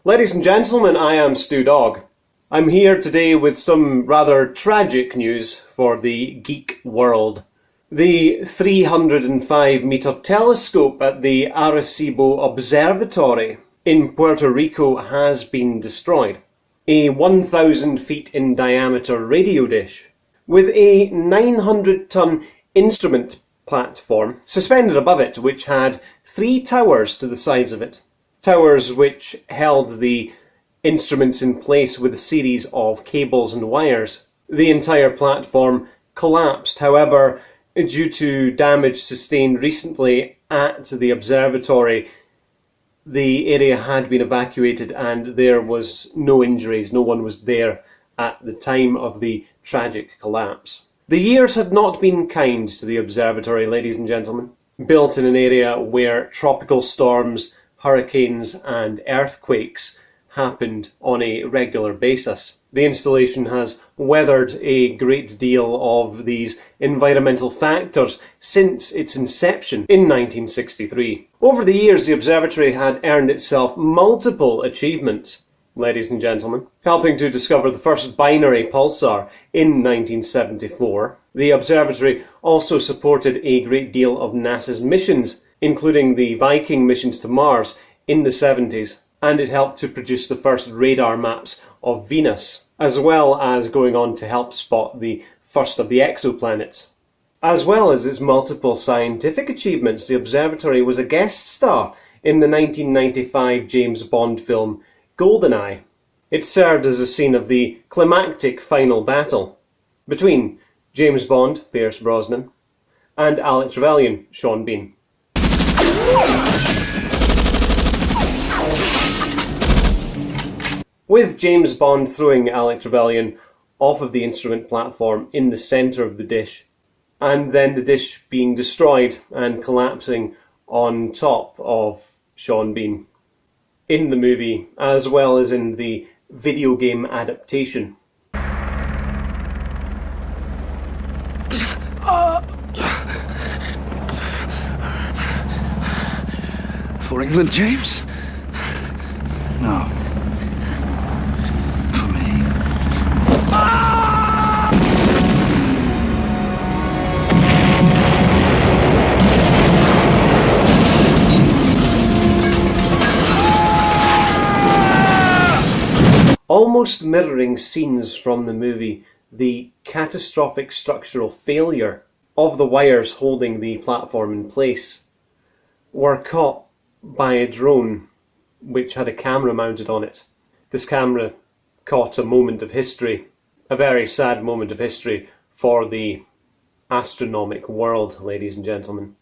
Ladies and gentlemen, I am StooDogg. I'm here today with some rather tragic news for the geek world. The 305-metre telescope at the Arecibo Observatory in Puerto Rico has been destroyed. A 1,000 feet in diameter radio dish with a 900-ton instrument platform suspended above it, which had 3 towers to the sides of it. Towers which held the instruments in place with a series of cables and wires. The entire platform collapsed, however, due to damage sustained recently at the observatory. The area had been evacuated and there was no injuries. No one was there at the time of the tragic collapse. The years had not been kind to the observatory, ladies and gentlemen. Built in an area where tropical storms, hurricanes and earthquakes happened on a regular basis. The installation has weathered a great deal of these environmental factors since its inception in 1963. Over the years, the observatory had earned itself multiple achievements, ladies and gentlemen, helping to discover the first binary pulsar in 1974. The observatory also supported a great deal of NASA's missions, including the Viking missions to Mars in the 70s, and it helped to produce the first radar maps of Venus, as well as going on to help spot the first of the exoplanets. As well as its multiple scientific achievements, the observatory was a guest star in the 1995 James Bond film GoldenEye. It served as a scene of the climactic final battle between James Bond, Pierce Brosnan, and Alex Trevelyan, Sean Bean. With James Bond throwing Alex Trevelyan off of the instrument platform in the centre of the dish, and then the dish being destroyed and collapsing on top of Sean Bean in the movie, as well as in the video game adaptation. For England, James? No. For me. Almost mirroring scenes from the movie, the catastrophic structural failure of the wires holding the platform in place were caught by a drone which had a camera mounted on it. This camera caught a moment of history, a very sad moment of history for the astronomic world, ladies and gentlemen.